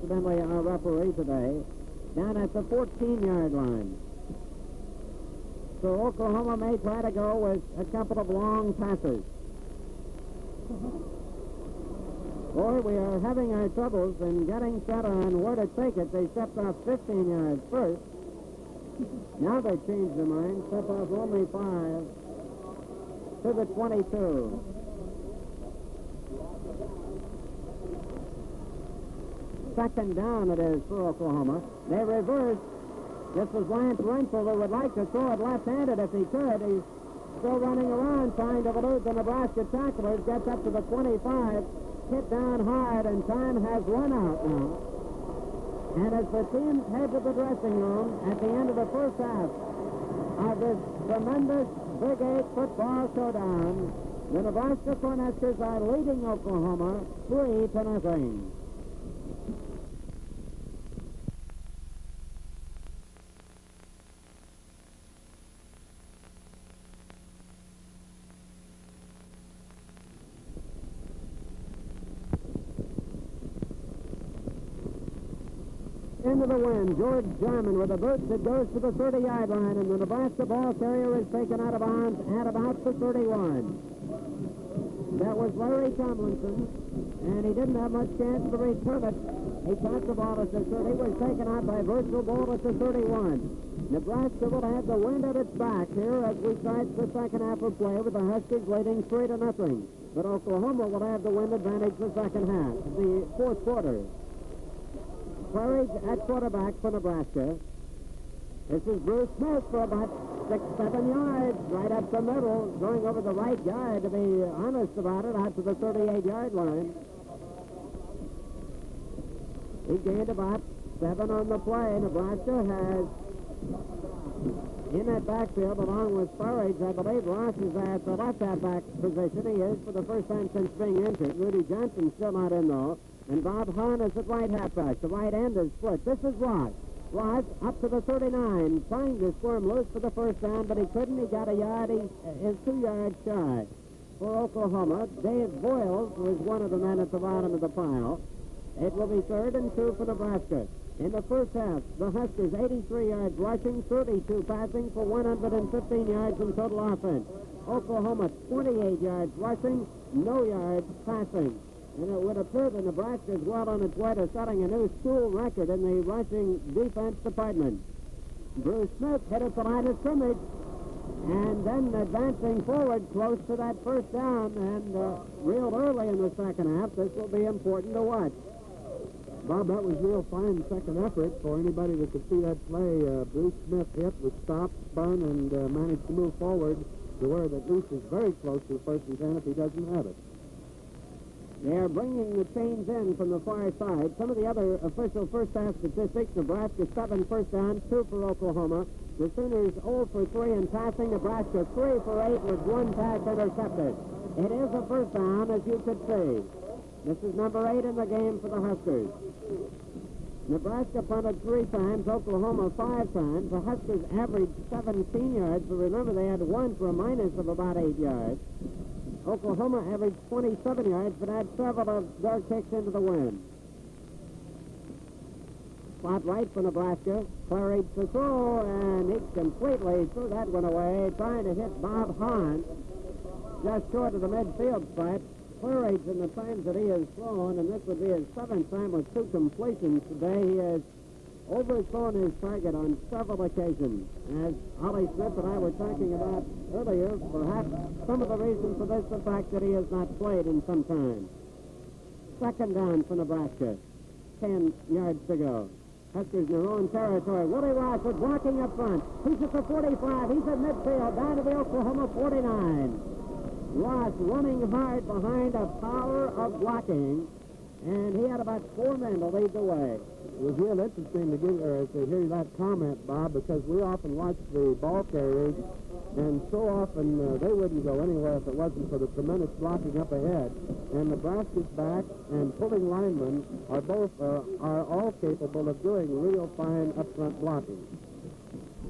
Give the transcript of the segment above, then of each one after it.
Incidentally, our referee today, down at the 14-yard line. So Oklahoma may try to go with a couple of long passes. Boy, we are having our troubles in getting set on where to take it. They stepped off 15 yards first. Now they've changed their mind. Step off only 5 to the 22. Second down it is for Oklahoma. They reverse. This was Lance Rensel who would like to throw it left-handed if he could. He's still running around trying to elude the Nebraska tacklers. Gets up to the 25. Hit down hard, and time has run out now. And as the teams head to the dressing room at the end of the first half of this tremendous Big 8 football showdown, the Nebraska Cornhuskers are leading Oklahoma 3-0. Into the wind, George Jarman with a boot that goes to the 30-yard line, and the Nebraska ball carrier is taken out of bounds at about the 31. That was Larry Tomlinson, and he didn't have much chance to return it. He caught the ball at the 30, was taken out by Virgil Ball at the 31. Nebraska will have the wind at its back here as we start the second half of play with the Huskers leading 3-0. But Oklahoma will have the wind advantage the second half, the fourth quarter. Claridge at quarterback for Nebraska. This is Bruce Smith for about 6-7 yards, right up the middle, going over the right guard, to be honest about it, out to the 38-yard line. He gained about 7 on the play. Nebraska has, in that backfield, along with Claridge, I believe Ross is at the left halfback position. He is for the first time since being injured. Rudy Johnson's still not in, though. And Bob Hahn is at right halfback. The right end is split. This is Ross. Ross up to the 39, trying to squirm loose for the first down, but he couldn't. He got a yard. He is 2 yards shy. For Oklahoma, Dave Boyles was one of the men at the bottom of the pile. It will be 3rd and 2 for Nebraska. In the first half, the Huskers 83 yards rushing, 32 passing for 115 yards in total offense. Oklahoma 28 yards rushing, no yards passing. And it would appear that Nebraska is well on its way to setting a new school record in the rushing defense department. Bruce Smith hit at the line of scrimmage, and then advancing forward close to that first down, and real early in the second half. This will be important to watch. Bob, that was real fine second effort for anybody that could see that play. Bruce Smith hit, was stopped, spun, and managed to move forward to where the Bruce is very close to the first and 10 if he doesn't have it. They are bringing the chains in from the far side. Some of the other official first half statistics: Nebraska 7 first downs, 2 for Oklahoma. The Sooners 0 for 3 in passing. Nebraska 3 for 8 with 1 pass intercepted. It is a first down, as you could see. This is number 8 in the game for the Huskers. Nebraska punted 3 times, Oklahoma 5 times. The Huskers averaged 17 yards, but remember they had 1 for a minus of about 8 yards. Oklahoma averaged 27 yards, but had several of their kicks into the wind. Spot right for Nebraska. Claridge to throw, and he completely threw that one away, trying to hit Bob Hahn just short of the midfield spot. Claridge, in the times that he has thrown, and this would be his 7th time with 2 completions today, he has overthrown his target on several occasions. As Ollie Smith and I were talking about earlier, perhaps some of the reason for this is the fact that he has not played in some time. Second down for Nebraska. 10 yards to go. Huskers in their own territory. Willie Ross was blocking up front. He's at the 45. He's at midfield. Down to the Oklahoma 49. Ross running hard behind a power of blocking, and he had about 4 men to lead the way. It was real interesting to hear that comment, Bob, because we often watch the ball carriers, and so often they wouldn't go anywhere if it wasn't for the tremendous blocking up ahead. And Nebraska's back and pulling linemen are all capable of doing real fine up-front blocking.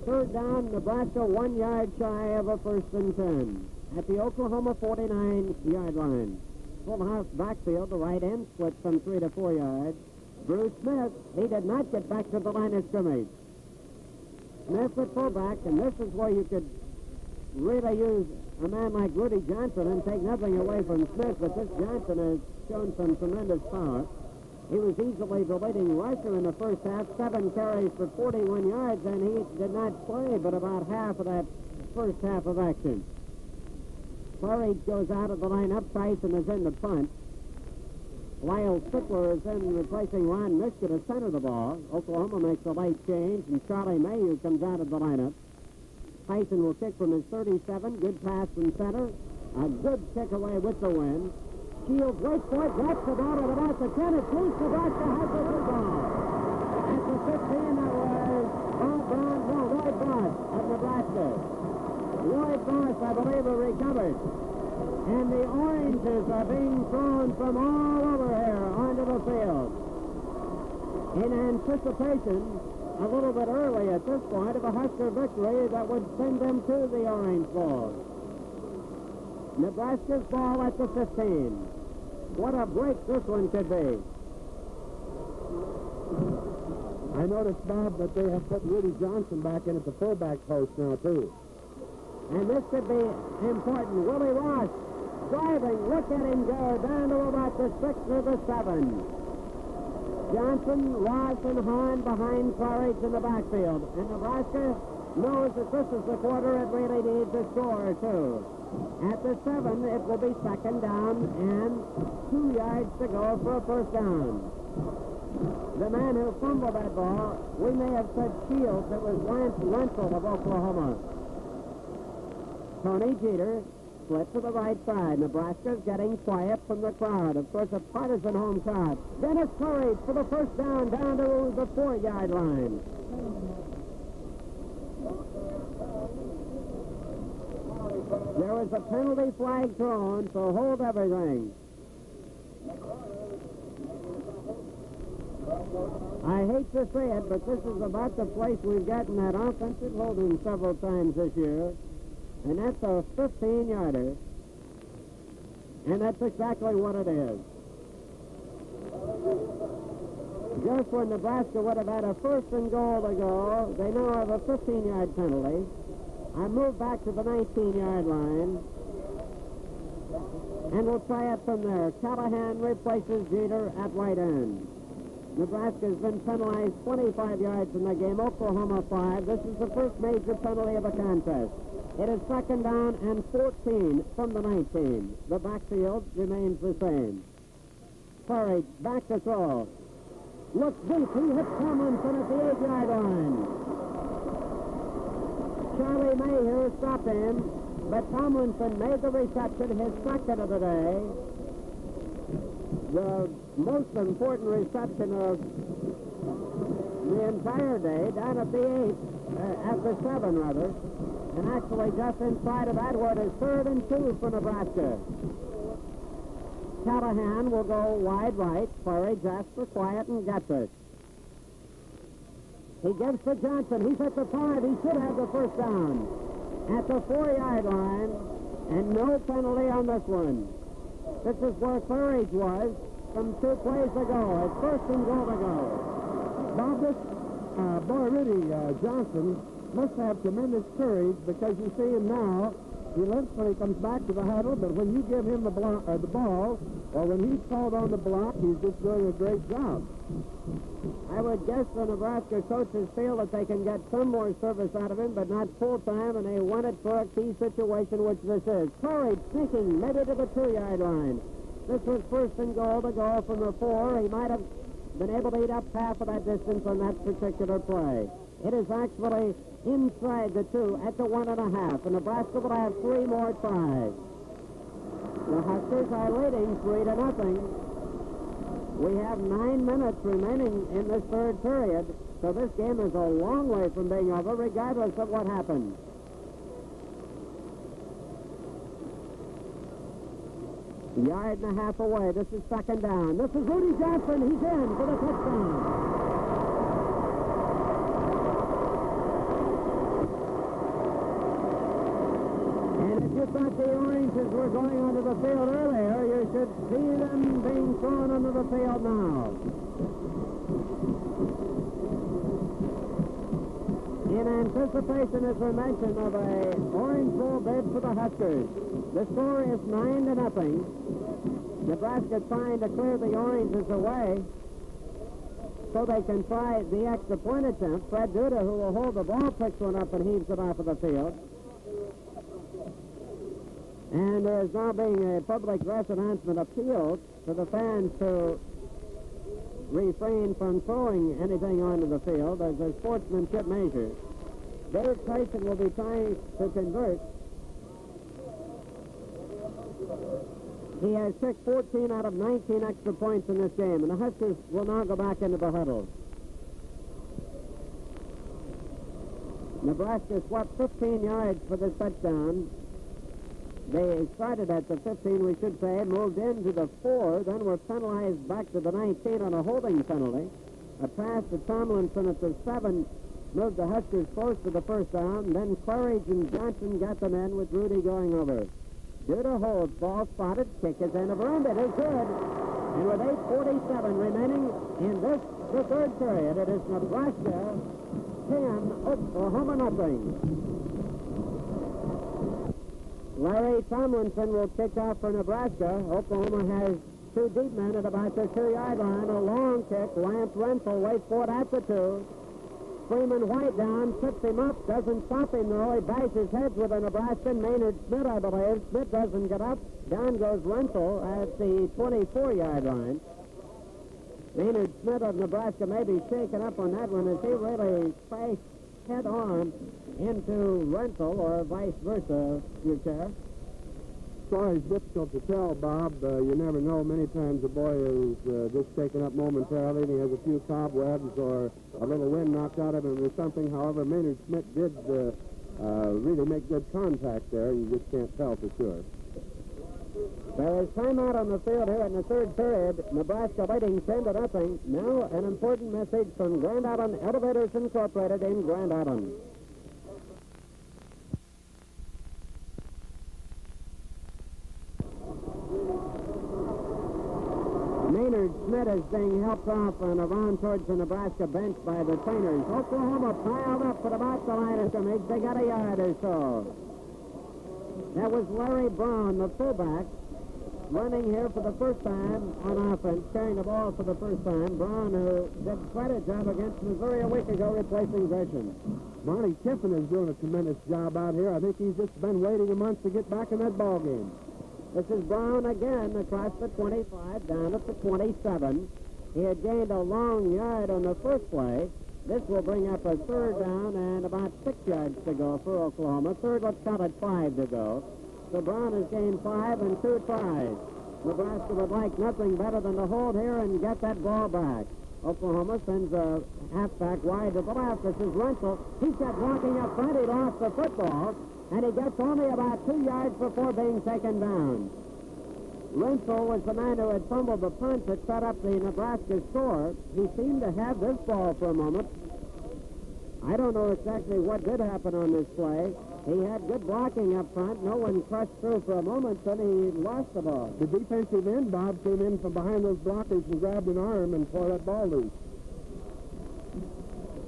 Third down, Nebraska 1 yard shy of a 1st and 10 at the Oklahoma 49-yard line. Full house backfield, the right end split some 3 to 4 yards. Bruce Smith, he did not get back to the line of scrimmage. Smith at fullback, and this is where you could really use a man like Rudy Johnson and take nothing away from Smith, but this Johnson has shown some tremendous power. He was easily the leading rusher in the first half, 7 carries for 41 yards, and he did not play but about half of that first half of action. Burridge goes out of the lineup. Tyson is in the punt. Lyle Stickler is in replacing Ron Mischke to center the ball. Oklahoma makes a late change, and Charlie Mayhew comes out of the lineup. Tyson will kick from his 37. Good pass from center. A good kick away with the wind. Shields waits for it. Drops the ball at about the 10. It's loose. Nebraska has the football. At the 15, that was Roy Boss of Nebraska. Roy Boss, I believe, will recover. And the oranges are being thrown from all over here onto the field. In anticipation, a little bit early at this point, of a Husker victory that would send them to the Orange Bowl. Nebraska's ball at the 15. What a break this one could be. I noticed, Bob, that they have put Rudy Johnson back in at the fullback post now, too. And this could be important. Willie Ross driving. Look at him go down to about the 6 or the 7. Johnson, Ross, and Hahn behind Claridge in the backfield. And Nebraska knows that this is the quarter it really needs a score, too. At the 7, it will be second down and 2 yards to go for a first down. The man who fumbled that ball, we may have said Shields. It was Lance Wenzel of Oklahoma. Tony Jeter split to the right side. Nebraska's getting quiet from the crowd. Of course, a partisan home crowd. Dennis Claridge for the first down to the 4-yard line. There was a penalty flag thrown, so hold everything. I hate to say it, but this is about the place we've gotten that offensive holding several times this year. And that's a 15-yarder. And that's exactly what it is. Just when Nebraska would have had a first and goal to go, they now have a 15-yard penalty. I move back to the 19-yard line. And we'll try it from there. Callahan replaces Jeter at right end. Nebraska's been penalized 25 yards in the game. Oklahoma 5. This is the first major penalty of the contest. It is second down and 14 from the 19. The backfield remains the same. Claridge back to throw. Looks deep. He hits Tomlinson at the 8-yard line. Charlie Mayhew stopped him, but Tomlinson made the reception, his second of the day. The most important reception of the entire day, down at the 8, at the 7, rather. And actually just inside of that word is 3rd and 2 for Nebraska. Callahan will go wide right. Claridge asks for quiet and gets it. He gives to Johnson. He's at the 5. He should have the first down. At the 4-yard line, and no penalty on this one. This is where Claridge was from 2 plays ago. It's first and goal to go. Bob, this boy Rudy Johnson must have tremendous courage, because you see him now. He limps when he comes back to the huddle, but when you give him the ball, or when he's called on the block, he's just doing a great job. I would guess the Nebraska coaches feel that they can get some more service out of him, but not full-time, and they want it for a key situation, which this is. Claridge sneaking maybe to the 2-yard line. This was first and goal to go from the 4. He might have been able to eat up half of that distance on that particular play. It is actually inside the 2 at the 1.5, and Nebraska will have 3 more tries. The Huskers are leading 3-0. We have 9 minutes remaining in this third period, so this game is a long way from being over, regardless of what happens. A yard and a half away. This is second down. This is Rudy Johnson. He's in for the touchdown. You thought the Oranges were going onto the field earlier, you should see them being thrown onto the field now. In anticipation, as we mentioned, of a Orange Bowl bid for the Huskers. The score is 9-0. Nebraska trying to clear the Oranges away so they can try the extra point attempt. Fred Duda, who will hold the ball, picks one up and heaves it off of the field. And there is now being a public dress announcement appealed to the fans to refrain from throwing anything onto the field as a sportsmanship measure. Dave Tyson will be trying to convert. He has kicked 14 out of 19 extra points in this game, and the Huskers will now go back into the huddle. Nebraska swept 15 yards for this touchdown. They started at the 15, we should say, moved into the 4, then were penalized back to the 19 on a holding penalty. A pass to Tomlinson at the 7 moved the Huskers close to the first down. Then Claridge and Johnson got them in with Rudy going over. Duda holds, ball spotted, kick is in of room. It is good. And with 8:47 remaining in the third period, it is Nebraska 10, Oklahoma nothing. Larry Tomlinson will kick off for Nebraska. Oklahoma has two deep men at about their 2-yard line. A long kick. Lance Renfro waits for it at the 2. Freeman White down, trips him up, doesn't stop him though. He bangs his head with a Nebraskan, Maynard Smith, I believe. Smith doesn't get up. Down goes Renfro at the 24-yard line. Maynard Smith of Nebraska may be shaken up on that one as he really crashed head on into Renfro, or vice versa, your chair. Sorry, it's difficult to tell, Bob. You never know. Many times a boy is just taken up momentarily and he has a few cobwebs or a little wind knocked out of him or something. However, Maynard Smith did really make good contact there. You just can't tell for sure. There is timeout on the field here in the third period. Nebraska leading 10-0. Now an important message from Grand Island Elevators Incorporated in Grand Island. Maynard Smith is being helped off and around towards the Nebraska bench by the trainers. Oklahoma piled up at about the line of scrimmage. They got a yard or so. That was Larry Brown, the fullback, running here for the first time on offense, carrying the ball for the first time. Brown, who did quite a job against Missouri a week ago, replacing Gresham. Monty Kiffin is doing a tremendous job out here. I think he's just been waiting a month to get back in that ball game. This is Brown again across the 25, down at the 27. He had gained a long yard on the first play. This will bring up a third down and about 6 yards to go for Oklahoma. Third, let's count it 5 to go. So Brown has gained 5 and 2 tries. Nebraska would like nothing better than to hold here and get that ball back. Oklahoma sends a halfback wide to the left. This is Renfro. He kept walking up front. He lost the football, and he gets only about 2 yards before being taken down. Renfro was the man who had fumbled the punt that set up the Nebraska score. He seemed to have this ball for a moment. I don't know exactly what did happen on this play. He had good blocking up front. No one crushed through for a moment, then he lost the ball. The defensive end, Bob, came in from behind those blockers and grabbed an arm and tore that ball loose.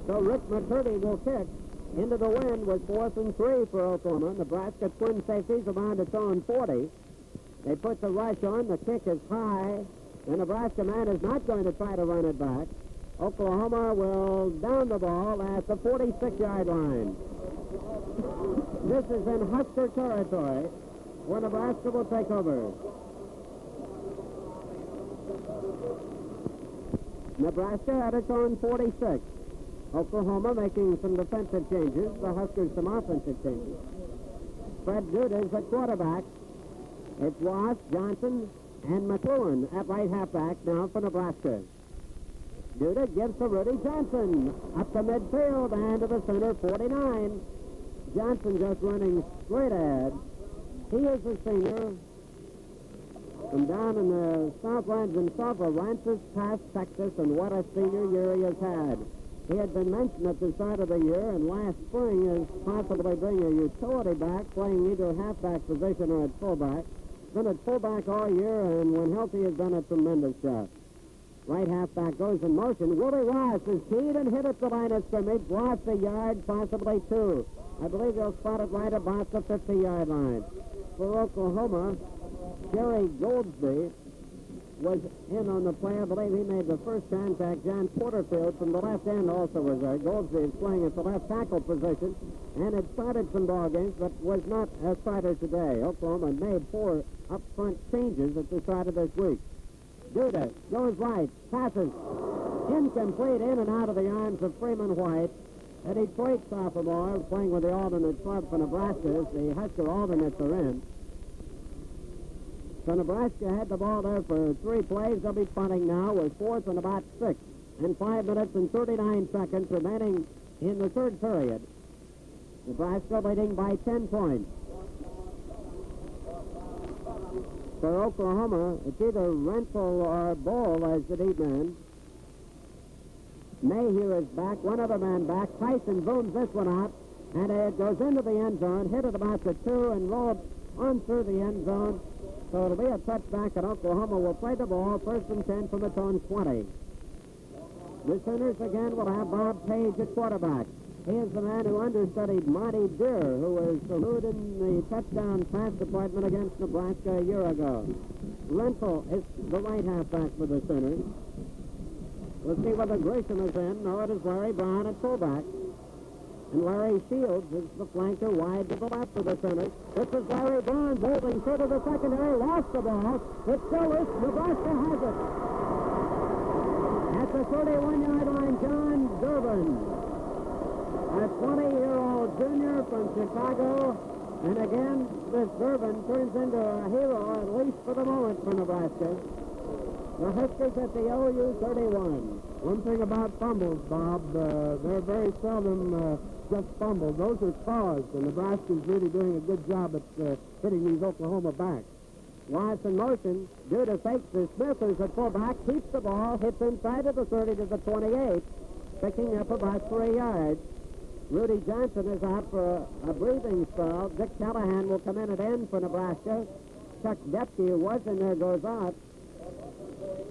So Rick McCurdy will kick into the wind with 4th and 3 for Oklahoma. Nebraska twin safeties around its own 40. They put the rush on. The kick is high. The Nebraska man is not going to try to run it back. Oklahoma will down the ball at the 46-yard line. This is in Husker territory, where Nebraska will take over. Nebraska at its own 46. Oklahoma making some defensive changes. The Huskers some offensive changes. Fred Duda is at quarterback. It's Ross, Johnson, and McLuhan at right halfback now for Nebraska. Duda gives to Rudy Johnson up to midfield and to the center, 49. Johnson just running straight ahead. He is a senior from down in the Southlands himself, Aransas, past Texas, and what a senior year he has had. He had been mentioned at the start of the year, and last spring as possibly being a utility back, playing either halfback position or at fullback. Been at fullback all year, and when healthy has done a tremendous job. Right halfback goes in motion. Willie Ross is keyed and hit at the line of scrimmage. Lost a yard, possibly two. I believe they'll spot it right about the 50-yard line. For Oklahoma, Jerry Goldsby was in on the play. I believe he made the first contact. John Porterfield from the left end also was there. Goldsby is playing at the left tackle position and had started some ball games, but was not a starter today. Oklahoma made 4 up-front changes at the start of this week. Duda goes right, passes, incomplete, in and out of the arms of Freeman White. A Detroit sophomore playing with the alternate club for Nebraska. The Husker alternates are in. So Nebraska had the ball there for 3 plays. They'll be punting now with 4th and about 6. And 5 minutes and 39 seconds remaining in the third period. Nebraska leading by 10 points. For Oklahoma, it's either Renfro or Bull as the deep man. Mayhew is back, one other man back. Tyson booms this one out, and it goes into the end zone, hit it about the 2, and rolled on through the end zone. So it'll be a touchback, and Oklahoma will play the ball, 1st and 10 from its own 20. The Sooners again will have Bob Page at quarterback. He is the man who understudied Marty Deer, who was eluding the touchdown pass department against Nebraska a year ago. Renfro is the right halfback for the Sooners. We'll see whether Grisham is in. No, it is Larry Brown at fullback. And Larry Shields is the flanker wide to the left of the Sooners. This is Larry Brown holding through to the secondary. Lost the ball. It's still is. Nebraska has it. At the 31-yard line, John Durbin, a 20-year-old junior from Chicago. And again, this Durbin turns into a hero, at least for the moment, for Nebraska. The Huskers at the OU 31. One thing about fumbles, Bob, they're very seldom just fumbles. Those are caused, and Nebraska's really doing a good job at hitting these Oklahoma backs. Ross in motion. Duda fakes the Smith who's at fullback, keeps the ball, hits inside of the 30 to the 28, picking up about 3 yards. Rudy Johnson is out for a breathing spell. Dick Callahan will come in at end for Nebraska. Chuck Depke, who was in there, goes out.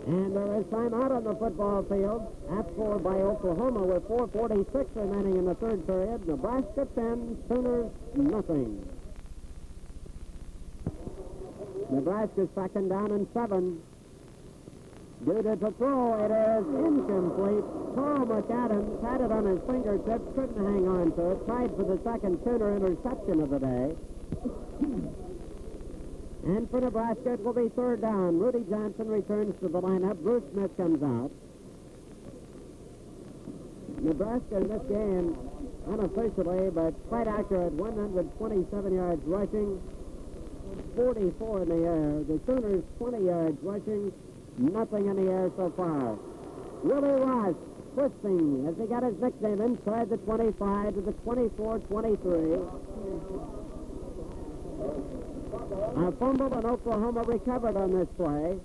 And there is time out on the football field. Outscored by Oklahoma with 4:46 remaining in the third period. Nebraska 10, Sooners nothing. Nebraska 2nd down and 7. Duda to throw. It is incomplete. Paul McAdams had it on his fingertips, couldn't hang on to it. Tried for the second Sooner interception of the day. And for Nebraska, it will be 3rd down. Rudy Johnson returns to the lineup. Bruce Smith comes out. Nebraska in this game, unofficially, but quite accurate, 127 yards rushing, 44 in the air. The Sooners 20 yards rushing, nothing in the air so far. Willie Ross twisting as he got his nickname inside the 25 to the 24-23. A fumble, and Oklahoma recovered on this play.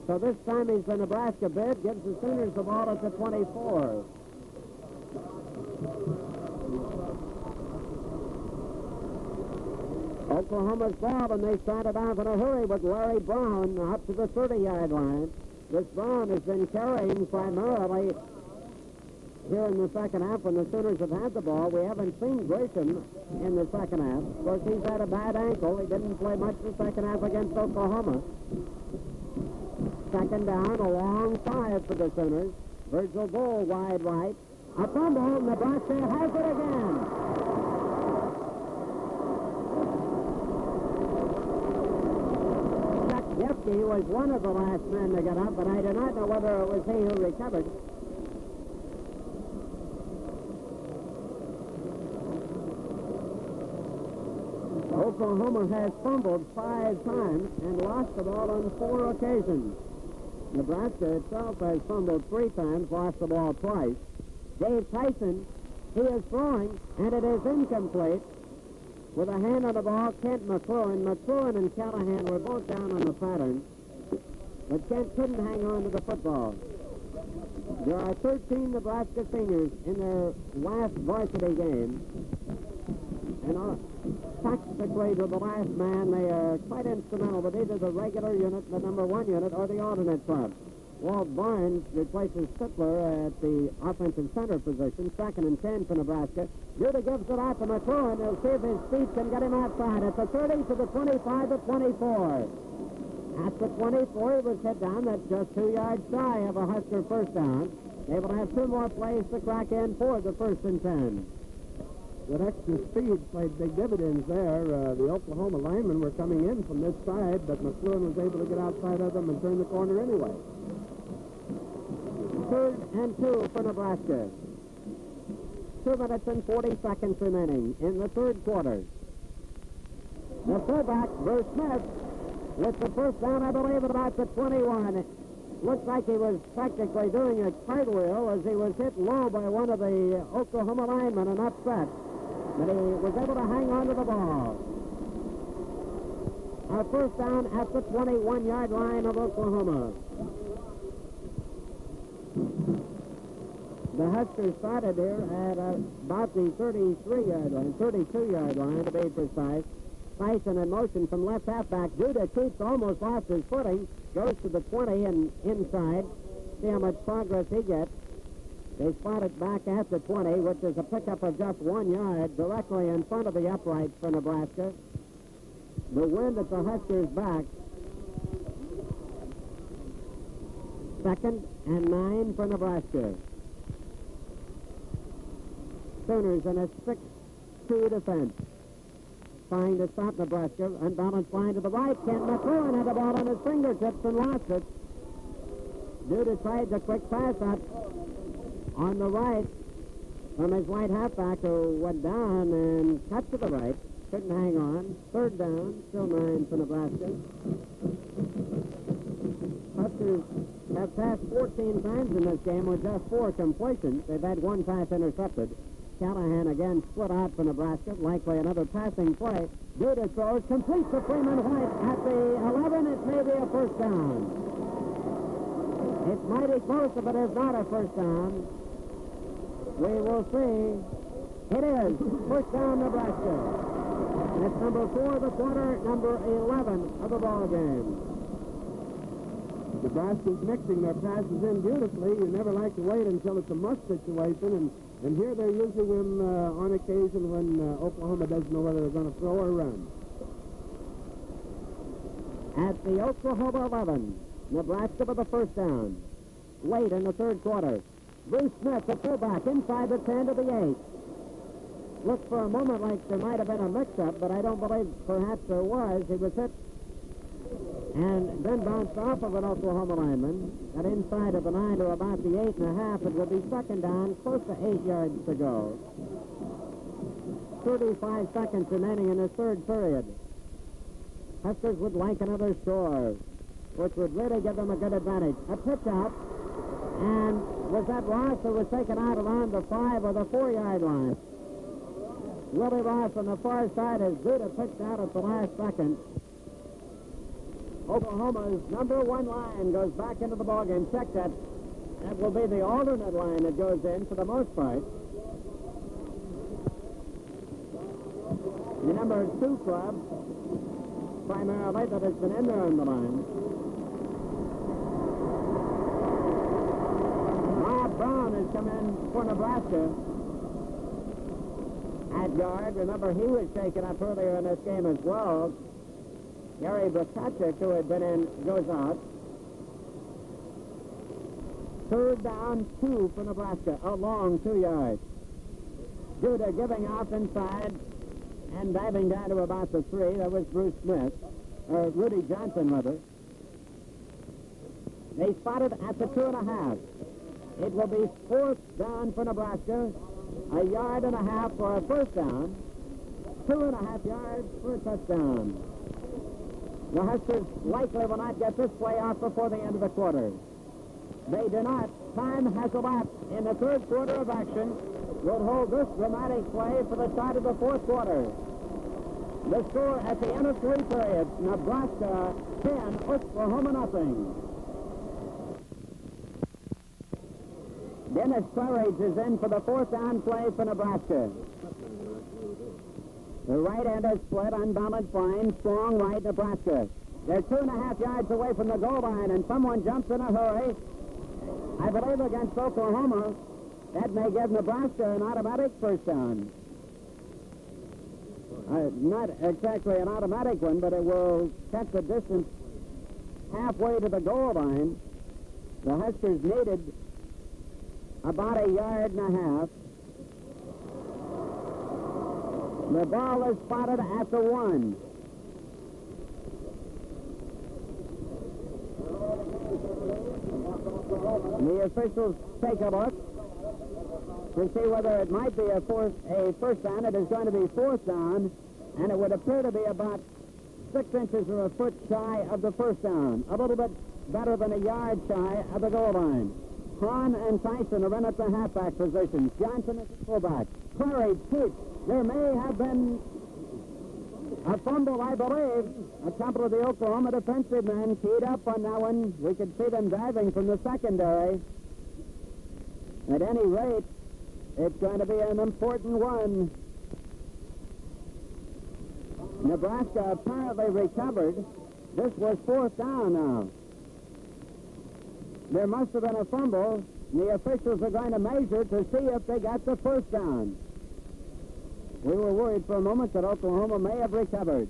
So this time he's the Nebraska bid, gives the Sooners the ball at the 24. Oklahoma's ball, and they started off in a hurry with Larry Brown up to the 30-yard line. This Brown has been carrying primarily here in the second half when the Sooners have had the ball. We haven't seen Grisham in the second half. Of course, he's had a bad ankle. He didn't play much the second half against Oklahoma. 2nd down, a long 5 for the Sooners. Virgil Bull wide right. A fumble. Nebraska has it again. Chuck Depke was one of the last men to get up, but I do not know whether it was he who recovered. Oklahoma has fumbled 5 times and lost the ball on 4 occasions. Nebraska itself has fumbled 3 times, lost the ball twice. Dave Tyson, he is throwing, and it is incomplete. With a hand on the ball, Kent McLuhan. McLuhan and Callahan were both down on the pattern, but Kent couldn't hang on to the football. There are 13 Nebraska seniors in their last varsity game. And tactically to the last man, they are quite instrumental with either the regular unit, the number 1 unit, or the alternate club. Walt Barnes replaces Sittler at the offensive center position, 2nd and 10 for Nebraska. Judah gives it out to McLuhan. He'll see if his feet can get him outside. At the 30 to the 25 to 24. At the 24, he was hit down. That's just 2 yards shy of a Husker first down. They will have 2 more plays to crack in for the 1st and 10. That extra speed played big dividends there. The Oklahoma linemen were coming in from this side, but McLuhan was able to get outside of them and turn the corner anyway. 3rd and 2 for Nebraska. 2 minutes and 40 seconds remaining in the 3rd quarter. The fullback, Bruce Smith, with the first down, I believe, at about the 21. It looks like he was practically doing a cartwheel as he was hit low by one of the Oklahoma linemen and upset. But he was able to hang on to the ball. Our first down at the 21-yard line of Oklahoma. The Huskers started here at about the 33-yard line, 32-yard line to be precise. Tyson in motion from left halfback. Judah keeps almost lost his footing. Goes to the 20 and inside. See how much progress he gets. They spot it back at the 20, which is a pickup of just 1 yard directly in front of the uprights for Nebraska. The wind at the Huskers' back. 2nd and 9 for Nebraska. Sooners in a 6-2 defense. Trying to stop Nebraska. Unbalanced line to the right. Kent McLuhan had the ball on his fingertips and lost it. Judah tried the quick pass up on the right from his right halfback, who went down and cut to the right. Couldn't hang on. 3rd down. Still 9 for Nebraska. Huskers have passed 14 times in this game with just 4 completions. They've had 1 pass intercepted. Callahan again split out for Nebraska. Likely another passing play. Judah throws, completes to Freeman White at the 11. It may be a first down. It's mighty close if it is not a first down. We will see. It is. First down, Nebraska. It's number 4 of the quarter, number 11 of the ball game. Nebraska's mixing their passes in beautifully. You never like to wait until it's a must situation, and here they're using them on occasion when Oklahoma doesn't know whether they're going to throw or run. At the Oklahoma 11, Nebraska with the first down. Late in the 3rd quarter. Bruce Smith, the fullback, inside the 10 to the 8. Looked for a moment like there might have been a mix-up, but I don't believe perhaps there was. He was hit and then bounced off of an Oklahoma lineman. Got inside of the 9 to about the 8.5. It will be 2nd down, close to 8 yards to go. 35 seconds remaining in the 3rd period. Huskers would like another score, which would really give them a good advantage. A pitch out, and was that Ross who was taken out around the 5 or the 4-yard line? Willie Ross on the far side has Judah pitched out at the last second. Oklahoma's number 1 line goes back into the ballgame. Check that. That will be the alternate line that goes in for the most part. The number 2 club, primarily, that has been in there on the line. Bob Brown has come in for Nebraska at guard. Remember, he was taken up earlier in this game as well. Gary Brokachik, who had been in, goes out. 3rd down, 2 for Nebraska. A long 2 yards. Judah giving off inside and diving down to about the 3. That was Bruce Smith, or Rudy Johnson, rather. They spotted at the 2.5. It will be 4th down for Nebraska. 1.5 yards for a first down. 2.5 yards for a touchdown. The Huskers likely will not get this play off before the end of the quarter. They do not. Time has elapsed in the 3rd quarter of action. We'll hold this dramatic play for the start of the 4th quarter. The score at the end of 3 periods, Nebraska 10, Oklahoma nothing. Dennis Claridge is in for the 4th down play for Nebraska. The right end is split, unbalanced line, strong right, Nebraska. They're 2.5 yards away from the goal line, and someone jumps in a hurry. I believe against Oklahoma, that may give Nebraska an automatic first down. Not exactly an automatic one, but it will cut the distance halfway to the goal line. The Huskers needed about 1.5 yards. The ball is spotted at the 1. The officials take a look to see whether it might be a first down. It is going to be fourth down, and it would appear to be about 6 inches or a foot shy of the first down. A little bit better than 1 yard shy of the goal line. Hahn and Tyson are in at the halfback position. Johnson is the fullback. Clary keeps. There may have been a fumble, I believe. A couple of the Oklahoma defensive men keyed up on that one. We could see them diving from the secondary. At any rate, it's going to be an important one. Nebraska apparently recovered. This was fourth down now. There must have been a fumble. The officials are going to measure to see if they got the first down. We were worried for a moment that Oklahoma may have recovered.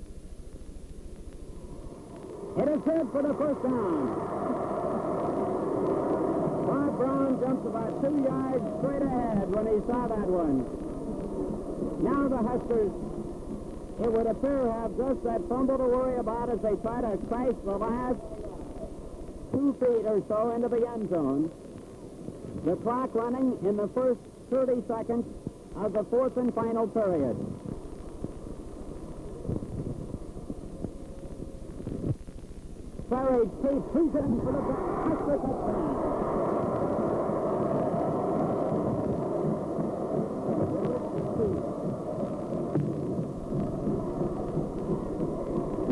It is good for the first down. Bob Brown jumped about 2 yards straight ahead when he saw that one. Now the Huskers, it would appear, have just that fumble to worry about as they try to slice the last 2 feet or so into the end zone. The clock running in the first 30 seconds of the fourth and final period. Clary keeps. He's in for the Husker touchdown.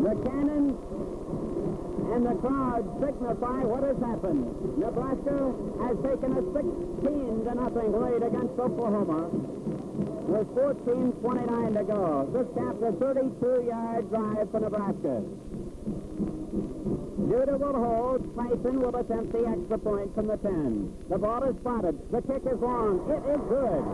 The cannon and the crowd signify what has happened. Nebraska has taken a 16-0 lead against Oklahoma with 14:29 to go. This capped a 32-yard drive for Nebraska. Judah will hold. Tyson will attempt the extra point from the 10. The ball is spotted. The kick is long. It is good.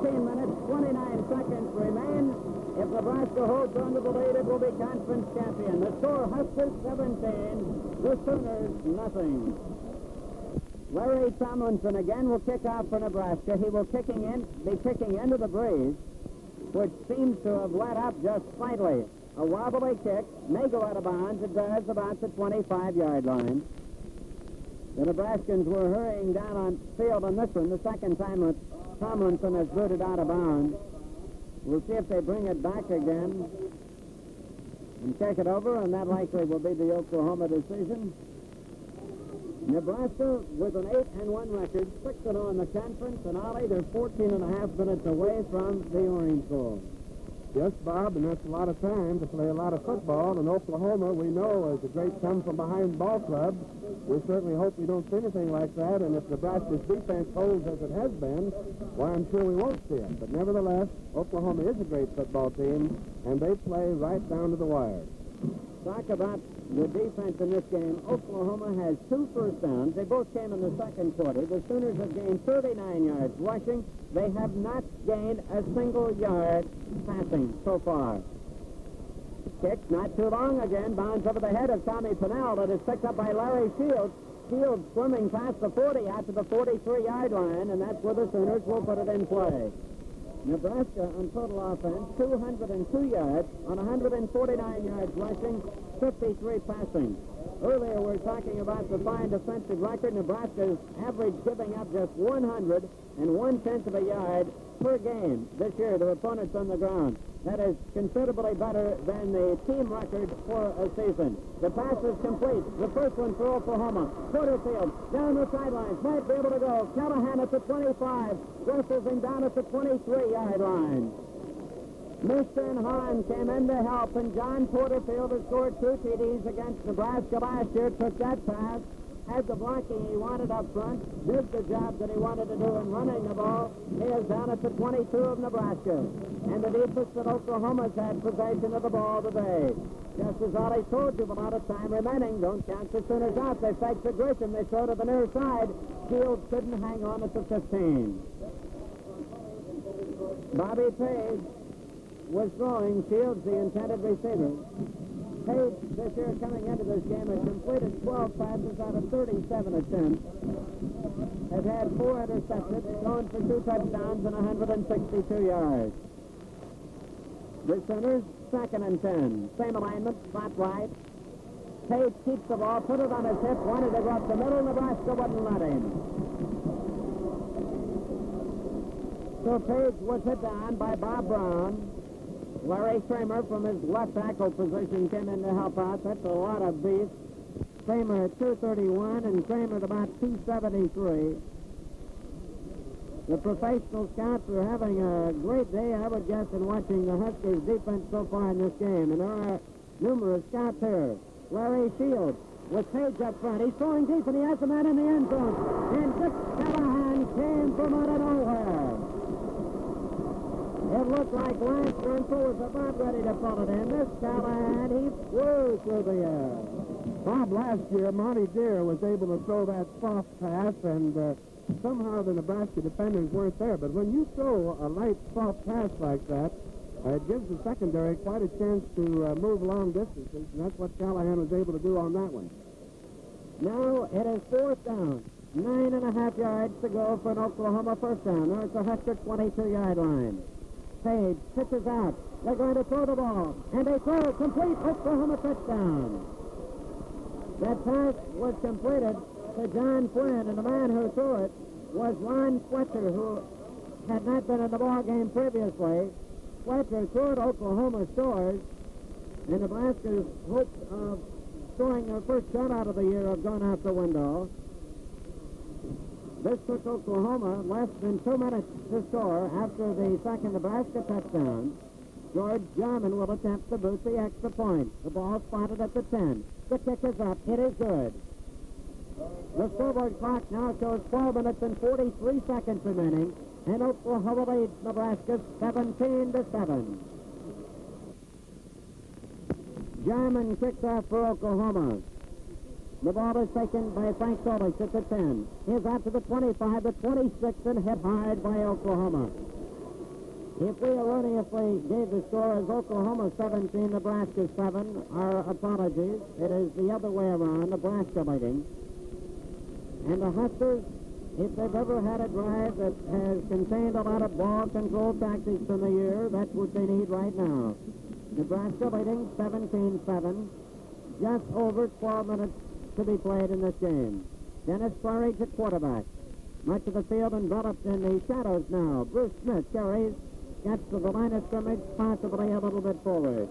14 minutes, 29 seconds remain. If Nebraska holds on to the lead, it will be conference champion. The score, Huskers 17, the Sooners nothing. Larry Tomlinson again will kick off for Nebraska. He will be kicking into the breeze, which seems to have let up just slightly. A wobbly kick, may go out of bounds. It does about the 25-yard line. The Nebraskans were hurrying down on field on this one, the second time that Tomlinson has booted out of bounds. We'll see if they bring it back again and check it over, and that likely will be the Oklahoma decision. Nebraska with an 8-1 record, 6-0 in the conference, and Ollie, they're 14.5 minutes away from the Orange Bowl. Yes, Bob, and that's a lot of time to play a lot of football. And Oklahoma, we know, is a great come-from-behind ball club. We certainly hope we don't see anything like that. And if Nebraska's defense holds as it has been, why, I'm sure we won't see it. But nevertheless, Oklahoma is a great football team, and they play right down to the wire. Talk about the defense in this game. Oklahoma has 2 first downs. They both came in the second quarter. The Sooners have gained 39 yards rushing. They have not gained a single yard passing so far. Kick, not too long again, bounds over the head of Tommy Pennell. That is picked up by Larry Shields. Shields swimming past the 40 out to the 43-yard line, and that's where the Sooners will put it in play. Nebraska on total offense, 202 yards on 149 yards rushing, 53 passing. Earlier we were talking about the fine defensive record. Nebraska's average giving up just 101/10 of a yard per game this year to opponents on the ground. That is considerably better than the team record for a season. The pass is complete. The first one for Oklahoma. Porterfield down the sidelines. Might be able to go. Callahan at the 25. Wrestles him down at the 23-yard line. Mr. Hahn came in to help, and John Porterfield has scored 2 TDs against Nebraska last year. Took that pass had the blocking he wanted up front, did the job that he wanted to do in running the ball. He is down at the 22 of Nebraska. And the defense that Oklahoma's had possession of the ball today. Just as Ollie told you, with a lot of time remaining, don't count the Sooners out. They faked the Grisham. They throw to the near side. Shields couldn't hang on at the 15. Bobby Page was throwing. Shields, the intended receiver. Page, this year coming into this game, has completed 12 passes out of 37 attempts. Has had 4 interceptions, thrown for 2 touchdowns and 162 yards. The Sooners, 2nd and 10. Same alignment, spot right. Page keeps the ball, put it on his hip, wanted to go up the middle. Nebraska wouldn't let him. So Page was hit down by Bob Brown. Larry Kramer from his left tackle position came in to help out. That's a lot of beef. Kramer at 231 and Kramer at about 273. The professional scouts are having a great day, I would guess, in watching the Huskers defense so far in this game. And there are numerous scouts here. Larry Shields with Page up front. He's throwing deep and he has a man in the end zone. And Dick Callahan came from out of nowhere. It looked like Lance Grenfell was about ready to pull it in. This Callahan, he flew through the air. Bob, last year, Monty Deere was able to throw that soft pass, and somehow the Nebraska defenders weren't there. But when you throw a light, soft pass like that, it gives the secondary quite a chance to move long distances, and that's what Callahan was able to do on that one. Now it is 4th down. 9.5 yards to go for an Oklahoma first down. There's the Husker 22-yard line. Page pitches out. They're going to throw the ball. And they throw it complete. Oklahoma touchdown. That pass was completed to John Flynn, and the man who threw it was Ron Fletcher, who had not been in the ball game previously. Fletcher threw it. Oklahoma scores. And Nebraska's hopes of scoring their first shutout of the year have gone out the window. This took Oklahoma less than 2 minutes to score after the second Nebraska touchdown. George Jarman will attempt to boost the extra point. The ball spotted at the 10. The kick is up. It is good. The scoreboard clock now shows 12 minutes and 43 seconds remaining, and Oklahoma leads Nebraska 17-7. Jarman kicks off for Oklahoma. The ball is taken by Frank Solich at the 10. He's out to the 25, the 26, and hit hard by Oklahoma. If we erroneously gave the score as Oklahoma 17, Nebraska 7, our apologies. It is the other way around, Nebraska leading. And the Huskers, if they've ever had a drive that has contained a lot of ball control tactics in the year, that's what they need right now. Nebraska leading 17-7. Just over 12 minutes to be played in this game. Dennis Claridge at quarterback. Much of the field enveloped in the shadows now. Bruce Smith carries, gets to the line of scrimmage, possibly a little bit forward.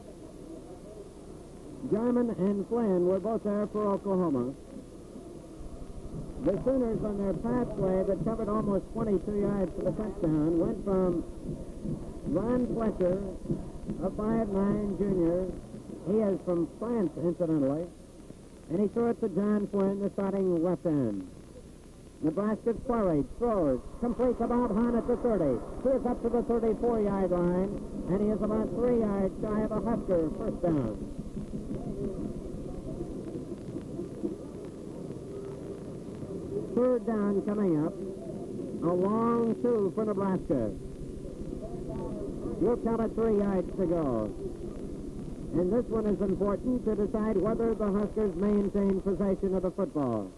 Jarman and Flynn were both there for Oklahoma. The Sooners on their pathway that covered almost 22 yards for the touchdown went from Ron Fletcher, a 5'9" junior. He is from France, incidentally. And he threw it to John Flynn, the starting left end. Nebraska's Claridge throws, complete to Bob Hahn at the 30. He is up to the 34-yard line, and he is about 3 yards shy of a Husker first down. Third down coming up. A long 2 for Nebraska. You'll count it 3 yards to go. And this one is important to decide whether the Huskers maintain possession of the football.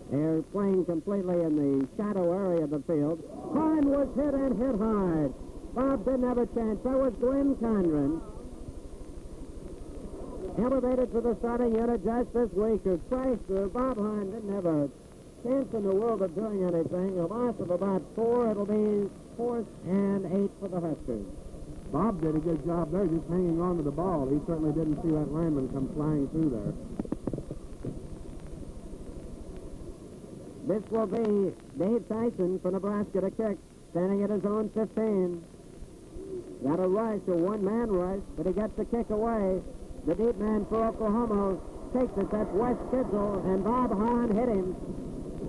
They're playing completely in the shadow area of the field. Hahn was hit and hit hard. Bob didn't have a chance. That was Glenn Condren. Elevated to the starting unit just this week. Or Christ, Bob Hahn didn't have a chance in the world of doing anything. A loss of about 4. It'll be 4th and 8 for the Huskers. Bob did a good job there, just hanging on to the ball. He certainly didn't see that lineman come flying through there. This will be Dave Tyson for Nebraska to kick, standing at his own 15. Got a rush, a one-man rush, but he gets the kick away. The deep man for Oklahoma takes it. That's West Kidsell, and Bob Hahn hit him.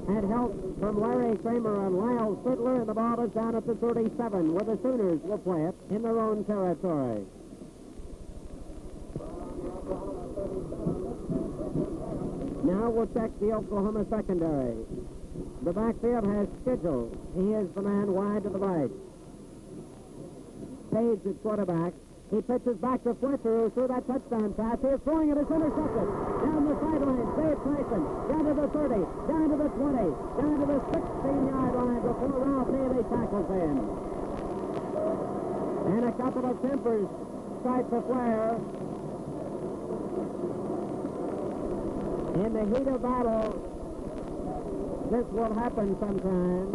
Had help from Larry Kramer and Lyle Fiddler, and the ball is down at the 37, where the Sooners will play it in their own territory. Now we'll check the Oklahoma secondary. The backfield has Schedule. He is the man wide to the right. Page at quarterback. He pitches back to Fletcher, who threw that touchdown pass. He is throwing it. It's intercepted. Down the sideline, Dave Tyson. Down to the 30. Down to the 20. Down to the 16-yard line before Ralph Neely tackles him. And a couple of tempers start to flare. In the heat of battle, this will happen sometime.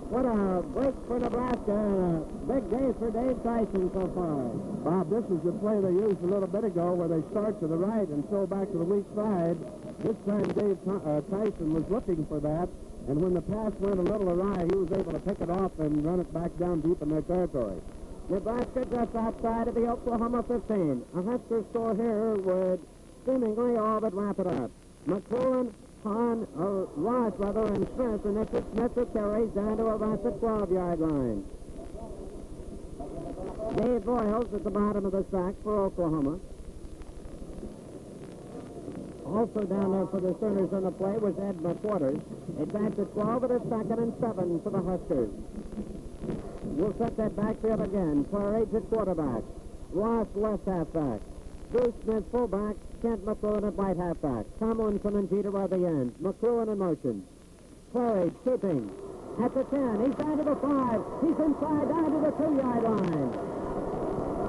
What a break for Nebraska and a big day for Dave Tyson so far. Bob, this is the play they used a little bit ago where they start to the right and throw back to the weak side. This time Dave Tyson was looking for that, and when the pass went a little awry, he was able to pick it off and run it back down deep in their territory. Nebraska just outside of the Oklahoma 15. A Husker score here would seemingly all but wrap it up. McClellan, Hahn, or Ross, rather, and Smith, and Mr. Smith who carries down to about the 12-yard line. Dave Voiles at the bottom of the sack for Oklahoma. Also down there for the Sooners on the play was Ed McWaters. It's at the 12 at a 2nd and 7 for the Huskers. We'll set that backfield again. Claridge at quarterback. Ross left halfback. Bruce Smith fullback. Kent McClellan at right halfback. Tomlinson and Jeter are the ends. McClellan in motion. Claridge keeping. At the 10. He's down to the 5. He's inside down to the 2-yard line.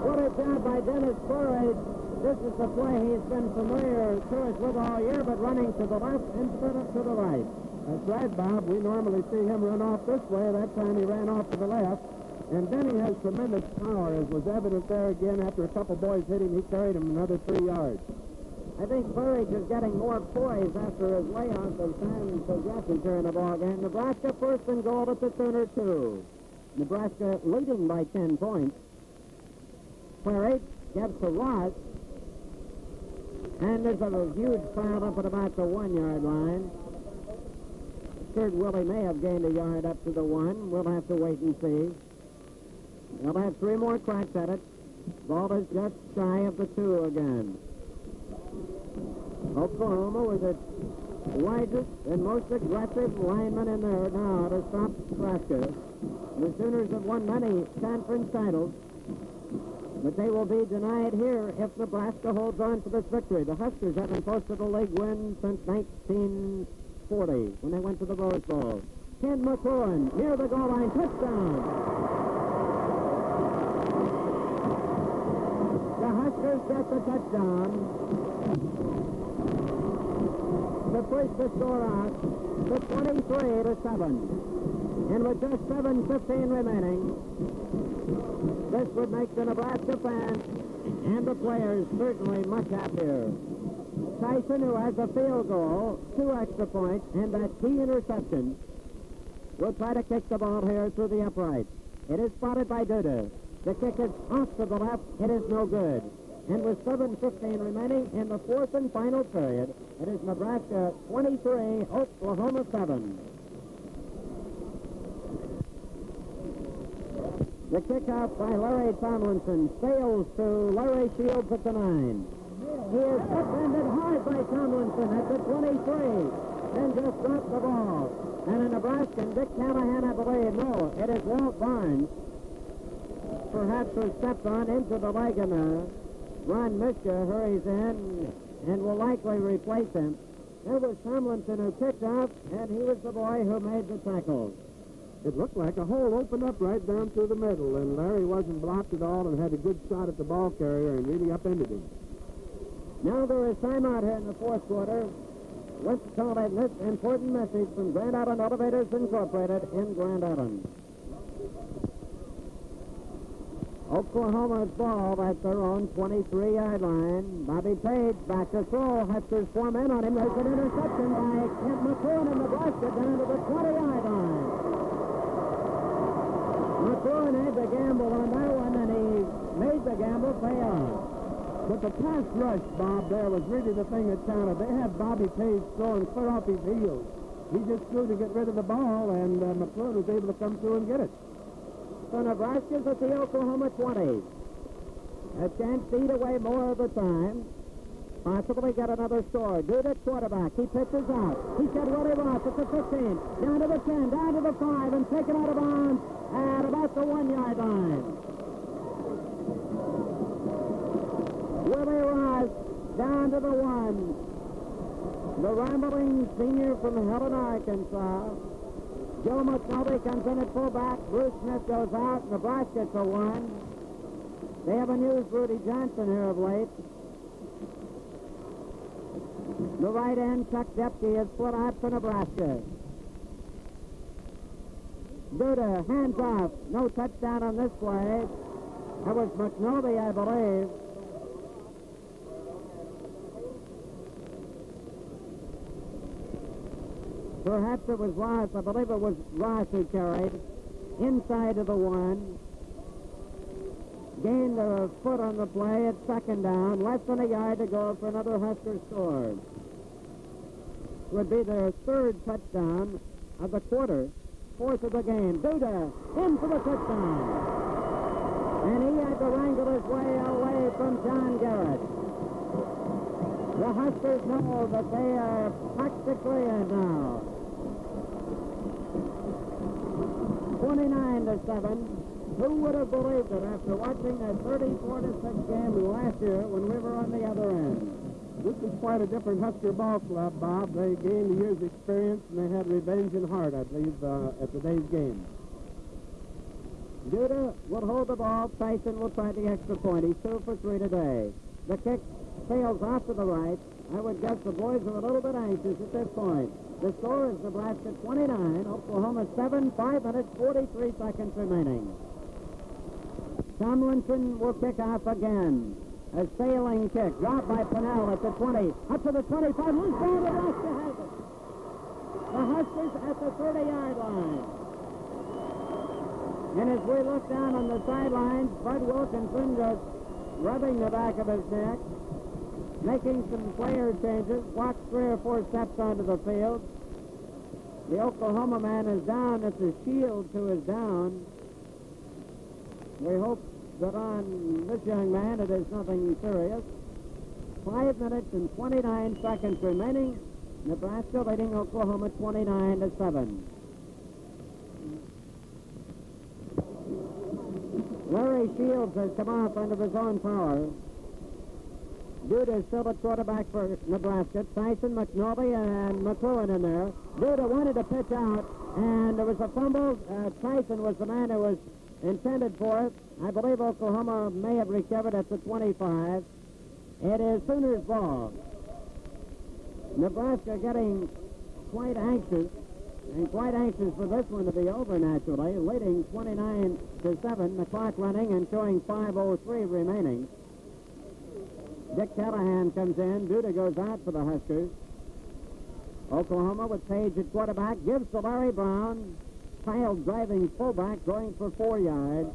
What a job by Dennis Claridge. This is the play he's been familiar to us with all year, but running to the left instead of to the right. That's right, Bob. We normally see him run off this way. That time he ran off to the left. And then he has tremendous power, as was evident there again. After a couple boys hit him, he carried him another 3 yards. I think Claridge is getting more poise after his layoff as time progresses here in the ballgame. Nebraska first and goal at the Sooner 2. Nebraska leading by 10 points. Claridge gets to Ross. And there's a huge crowd up at about the 1-yard line. Kurt Willie may have gained a yard up to the 1. We'll have to wait and see. They'll have 3 more cracks at it. Ball is just shy of the 2 again. Oklahoma was the widest and most aggressive lineman in there now to stop Nebraska. The Sooners have won many conference titles, but they will be denied here if Nebraska holds on to this victory. The Huskers haven't posted a league win since 1940 when they went to the Rose Bowl. Kent McClellan near the goal line, touchdown. The Huskers get the touchdown. The first to score out, the 23-7. And with just 7:15 remaining, this would make the Nebraska fans and the players certainly much happier. Tyson, who has a field goal, 2 extra points, and that key interception, will try to kick the ball here through the upright. It is spotted by Duda. The kick is off to the left. It is no good. And with 7:15 remaining in the 4th and final period, it is Nebraska 23, Oklahoma 7. The kickoff by Larry Tomlinson sails to Larry Shields at the 9. He is upended hard by Tomlinson at the 23, then just dropped the ball. And a Nebraskan, Dick Callahan, I believe, no, it is Walt Barnes, perhaps was stepped on into the leg, and Ron Mishka hurries in and will likely replace him. There was Tomlinson who kicked off, and he was the boy who made the tackle. It looked like a hole opened up right down through the middle, and Larry wasn't blocked at all and had a good shot at the ball carrier and really upended him. Now there is timeout here in the 4th quarter. Let's call it this important message from Grand Island Elevators Incorporated in Grand Island. Oklahoma's ball at their own 23-yard line. Bobby Page back to throw. Huskers form in on him. There's an interception by Kent McClellan in Nebraska down to the 20-yard line. McClellan had the gamble on that one, and he made the gamble pay off. But the pass rush, Bob, there was really the thing that counted. They had Bobby Page throwing clear off his heels. He just threw to get rid of the ball, and McClure was able to come through and get it. So Nebraska's at the Oklahoma 20. A chance to eat away more of the time. Possibly get another score. Duda, quarterback. He pitches out. He said Willie Ross at the 15. Down to the 10, down to the 5, and taken out of bounds at about the 1-yard line. Willie Ross down to the 1. The rambling senior from Helen, Arkansas. Joe McNulty comes in at fullback. Bruce Smith goes out. Nebraska to 1. They haven't used Rudy Johnson here of late. The right end, Chuck Depke, is split out for Nebraska. Duda, hands off. No touchdown on this play. That was McNulty, I believe. Perhaps it was Ross. I believe it was Ross who carried. Inside of the 1. Gained a foot on the play. It's second down. Less than a yard to go for another Husker score. Would be their third touchdown of the quarter. Fourth of the game. Duda in for the touchdown. And he had to wrangle his way away from John Garrett. The Huskers know that they are practically in now. 29-7. Who would have believed it after watching a 34-6 game last year when we were on the other end? This is quite a different Husker ball club, Bob. They gained a year's experience, and they had revenge in heart, I believe, at today's game. Duda will hold the ball. Tyson will try the extra point. He's 2 for 3 today. The kick sails off to the right. I would guess the boys are a little bit anxious at this point. The score is Nebraska 29, Oklahoma 7, 5 minutes, 43 seconds remaining. Tomlinson will kick off again. A sailing kick, dropped by Pennell at the 20, up to the 25, loose ball, Nebraska has it. The Huskers at the 30-yard line. And as we look down on the sidelines, Bud Wilkinson just rubbing the back of his neck, making some player changes, walks 3 or 4 steps onto the field. The Oklahoma man is down. It's a Shields who is down. We hope that on this young man it is nothing serious. 5 minutes and 29 seconds remaining. Nebraska leading Oklahoma 29-7. Larry Shields has come off under his own power. Duda is still at quarterback for Nebraska. Tyson, McNulty, and McLuhan in there. Duda wanted to pitch out, and there was a fumble. Tyson was the man who was intended for it. I believe Oklahoma may have recovered at the 25. It is Sooners' ball. Nebraska getting quite anxious, and quite anxious for this one to be over, naturally, leading 29-7, the clock running and showing 5:03 remaining. Dick Callahan comes in. Duda goes out for the Huskers. Oklahoma with Page at quarterback gives to Larry Brown. Child driving fullback going for 4 yards.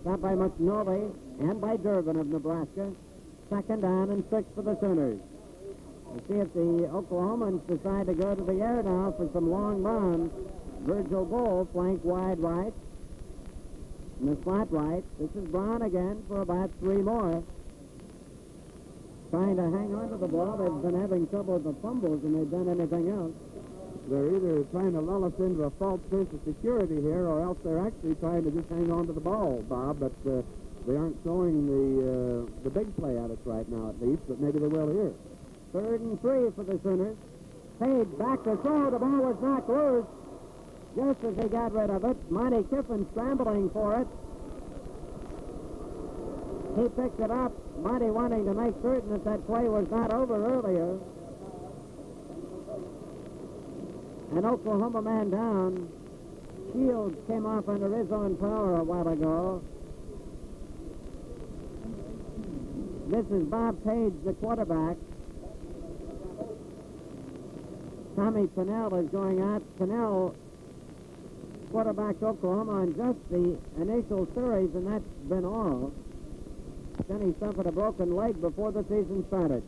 Stopped by McNulty and by Durbin of Nebraska. Second down and 6 for the Sooners. We'll see if the Oklahomans decide to go to the air now for some long runs. Virgil Bull flank wide right. In the slot right. This is Brown again for about 3 more. Trying to hang on to the ball. They've been having trouble with the fumbles, and they've done anything else. They're either trying to lull us into a false sense of security here, or else they're actually trying to just hang on to the ball, Bob. But they aren't showing the big play at us right now, at least. But maybe they will here. 3rd and 3 for the Sooners. Page back to throw. The ball was knocked loose. Just as he got rid of it, Monty Kiffin scrambling for it. He picked it up. Monty wanting to make certain that that play was not over earlier. An Oklahoma man down. Shields came off under his own power a while ago. This is Bob Page, the quarterback. Tommy Pennell is going out. Pennell quarterbacked Oklahoma on just the initial series, and that's been all. Then he suffered a broken leg before the season started.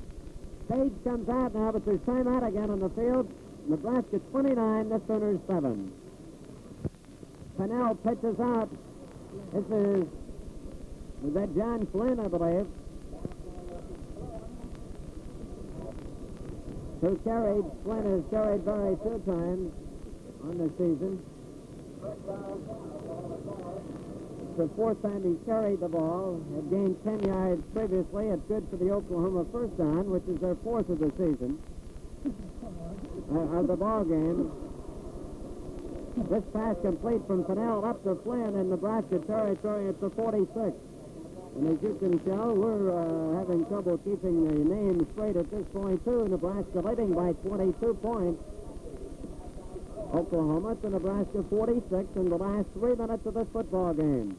Page comes out now, but there's time out again on the field. Nebraska 29, the Sooners 7. Pennell pitches out. Was that John Flynn, I believe? Who carried, Flynn has carried very few times on the season. It's the fourth time he's carried the ball. Had gained 10 yards previously. It's good for the Oklahoma first down, which is their fourth of the season. Of the ball game. This pass complete from Pennell up to Flynn in Nebraska territory at the 46. And as you can tell, we're having trouble keeping the names straight at this point, too. Nebraska leading by 22 points. Oklahoma to Nebraska 46 in the last 3 minutes of this football game.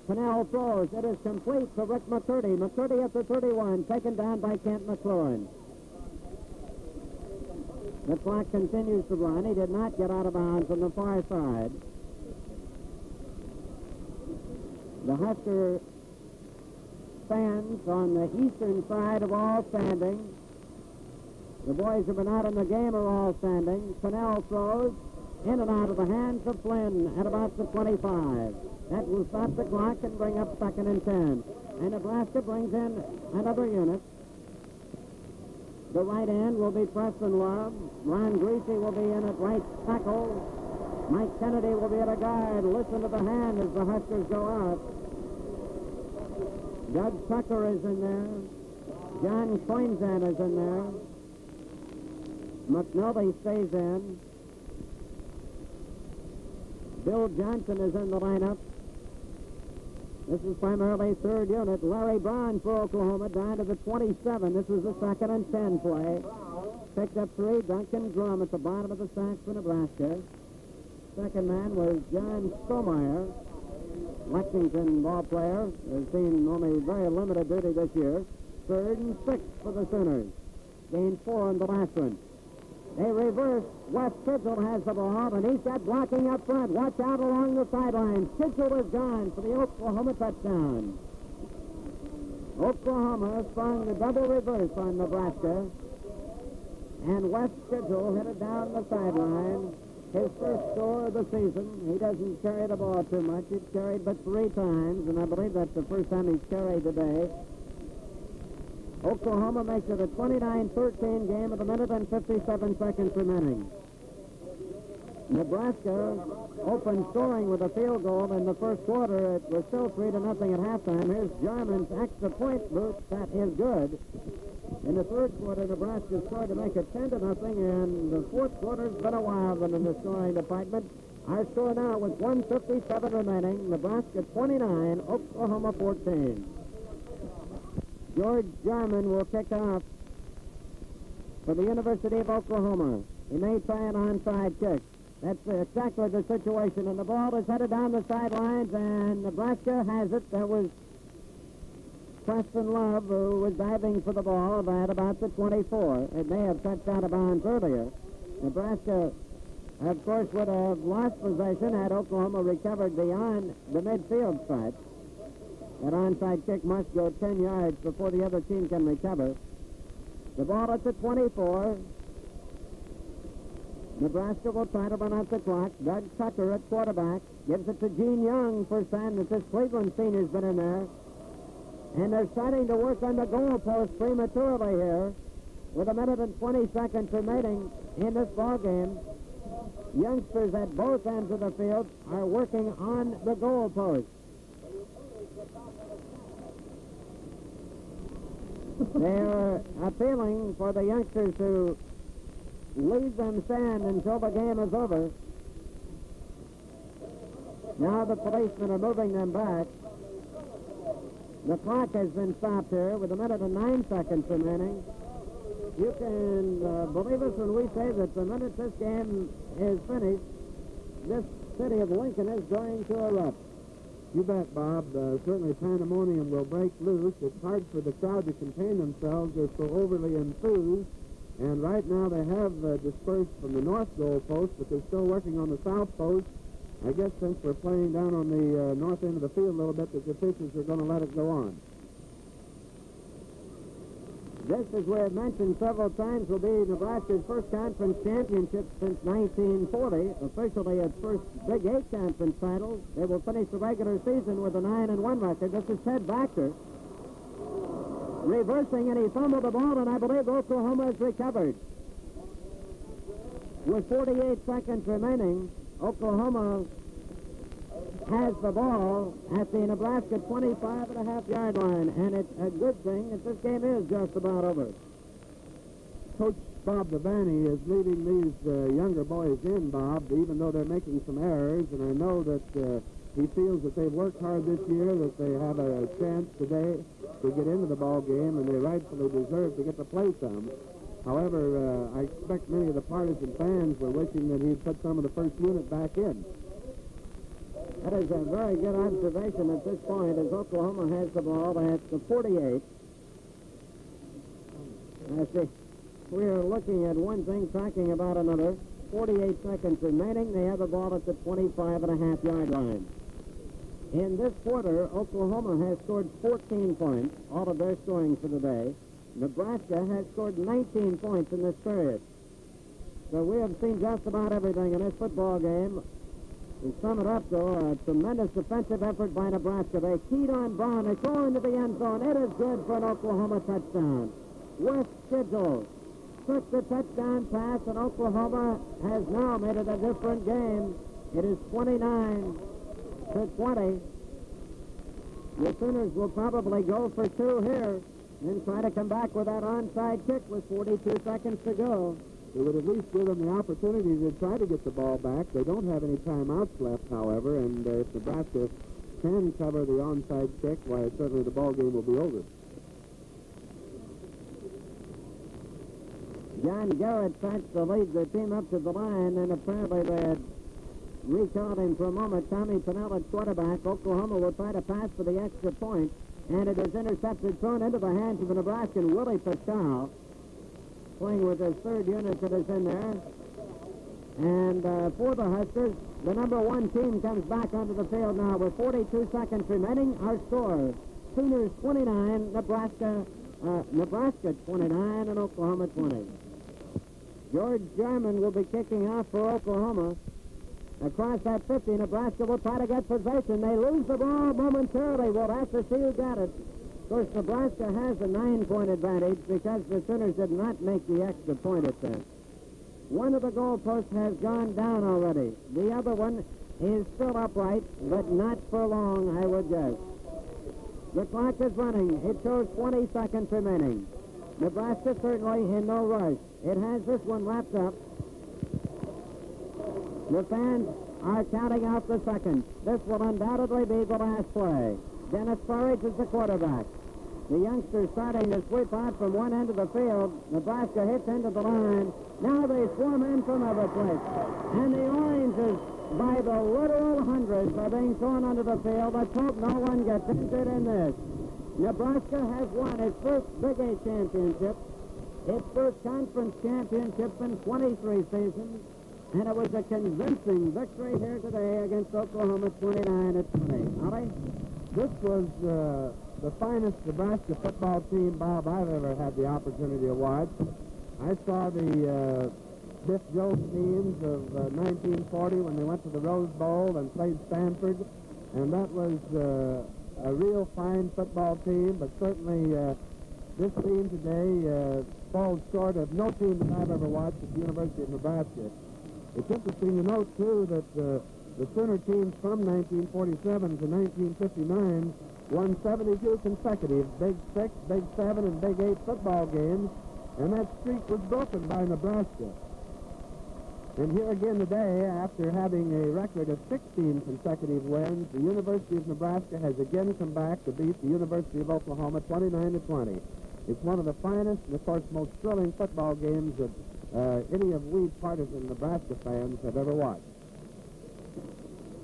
Pennell throws. It is complete to Rick McCurdy. McCurdy at the 31, taken down by Kent McLaurin. The clock continues to run. He did not get out of bounds on the far side. The Husker fans on the eastern side are all standing. The boys who have been out in the game are all standing. Pennell throws in and out of the hands of Flynn at about the 25. That will stop the clock and bring up 2nd and 10. And Nebraska brings in another unit. The right end will be Preston Love. Ron Greasy will be in at right tackle. Mike Kennedy will be at a guard. Listen to the hand as the Huskers go out. Doug Tucker is in there. John Coinzan is in there. McNulty stays in. Bill Johnson is in the lineup. This is primarily third unit. Larry Brown for Oklahoma down to the 27. This was the 2nd and 10 play. Picked up 3. Duncan Drum at the bottom of the sack for Nebraska. Second man was John Stomeyer, Lexington ball player. Has seen only very limited duty this year. 3rd and 6 for the Sooners. Gained 4 in the last one. They reverse. Wes Kitchell has the ball, and he's got blocking up front. Watch out along the sidelines. Kitchell is gone for the Oklahoma touchdown. Oklahoma sprung the double reverse on Nebraska, and Wes Kitchell hit it down the sideline. His first score of the season. He doesn't carry the ball too much. He's carried but 3 times, and I believe that's the first time he's carried today. Oklahoma makes it a 29-13 game with 1 minute and 57 seconds remaining. Nebraska opened scoring with a field goal in the first quarter. It was still 3-0 at halftime. Here's Jarman's extra point boot. That is good. In the third quarter, Nebraska scored to make it 10-0, and the fourth quarter's been a wild one in the scoring department. Our score now with 1:57 remaining. Nebraska 29, Oklahoma 14. George Jarman will kick off for the University of Oklahoma. He may try an onside kick. That's exactly the situation. And the ball is headed down the sidelines, and Nebraska has it. There was Preston Love, who was diving for the ball at about the 24. It may have touched out of bounds earlier. Nebraska, of course, would have lost possession had Oklahoma recovered beyond the midfield stripe. That onside kick must go 10 yards before the other team can recover. The ball at the 24. Nebraska will try to run out the clock. Doug Tucker at quarterback gives it to Gene Young. First time that this Cleveland senior's been in there. And they're starting to work on the goalpost prematurely here with 1 minute and 20 seconds remaining in this ball game. Youngsters at both ends of the field are working on the goalpost. They're appealing for the youngsters to leave them stand until the game is over. Now the policemen are moving them back. The clock has been stopped here with 1 minute and 9 seconds remaining. You can believe us when we say that the minute this game is finished, this city of Lincoln is going to erupt. You bet, Bob. Certainly pandemonium will break loose. It's hard for the crowd to contain themselves. They're so overly enthused. And right now they have dispersed from the north goal post, but they're still working on the south post. I guess since we're playing down on the north end of the field a little bit, that the officials are going to let it go on. This, as we have mentioned several times, will be Nebraska's first conference championship since 1940. Officially its first Big 8 conference title. They will finish the regular season with a 9-1 record. This is Ted Baxter reversing, and he fumbled the ball, and I believe Oklahoma has recovered. With 48 seconds remaining, Oklahoma has the ball at the Nebraska 25.5-yard line, and it's a good thing that this game is just about over. Coach Bob Devaney is leading these younger boys in, Bob, even though they're making some errors, and I know that he feels that they've worked hard this year, that they have a chance today to get into the ball game, and they rightfully deserve to get to play some. However, I expect many of the partisan fans were wishing that he'd put some of the first unit back in. That is a very good observation at this point, as Oklahoma has the ball at the 48. I see. We are looking at one thing, talking about another. 48 seconds remaining. They have the ball at the 25.5-yard line. In this quarter, Oklahoma has scored 14 points, all of their scoring for the day. Nebraska has scored 19 points in this period. So we have seen just about everything in this football game. To sum it up, though, a tremendous defensive effort by Nebraska. They keyed on Brown. They throw into the end zone. It is good for an Oklahoma touchdown. West Schedule took the touchdown pass, and Oklahoma has now made it a different game. It is 29-20. The Sooners will probably go for two here and try to come back with that onside kick with 42 seconds to go. It would at least give them the opportunity to try to get the ball back. They don't have any timeouts left, however, and if Nebraska can cover the onside kick, why, certainly the ball game will be over. John Garrett tries to lead the team up to the line, and apparently they had recalled him for a moment. Tommy Pennell at quarterback. Oklahoma will try to pass for the extra point, and it is intercepted, thrown into the hands of the Nebraskan Willie Pascal, playing with his third unit that is in there. And for the Huskers, the number one team comes back onto the field now with 42 seconds remaining. Our score, Sooners 29, Nebraska 29, and Oklahoma 20. George Jarman will be kicking off for Oklahoma. Across that 50, Nebraska will try to get possession. They lose the ball momentarily. We'll have to see who got it. Of course, Nebraska has a 9-point advantage because the Sooners did not make the extra point attempt. One of the goalposts has gone down already. The other one is still upright, but not for long, I would guess. The clock is running. It shows 20 seconds remaining. Nebraska certainly in no rush. It has this one wrapped up. The fans are counting out the seconds. This will undoubtedly be the last play. Dennis Burridge is the quarterback. The youngsters starting to sweep out from one end of the field. Nebraska hits into the line. Now they swarm in from every place. And the Oranges, by the literal hundreds, are being thrown onto the field. Let's hope no one gets injured in this. Nebraska has won its first Big 8 championship, its first conference championship in 23 seasons, and it was a convincing victory here today against Oklahoma 29-20. Ollie? This was the finest Nebraska football team, Bob, I've ever had the opportunity to watch. I saw the Biff Jones teams of 1940 when they went to the Rose Bowl and played Stanford, and that was a real fine football team, but certainly this team today falls short of no team that I've ever watched at the University of Nebraska. It's interesting to note, too, that the Sooner teams from 1947 to 1959 won 72 consecutive Big 6, Big 7, and Big 8 football games, and that streak was broken by Nebraska. And here again today, after having a record of 16 consecutive wins, the University of Nebraska has again come back to beat the University of Oklahoma 29-20. It's one of the finest and, of course, most thrilling football games that any of we partisan Nebraska fans have ever watched.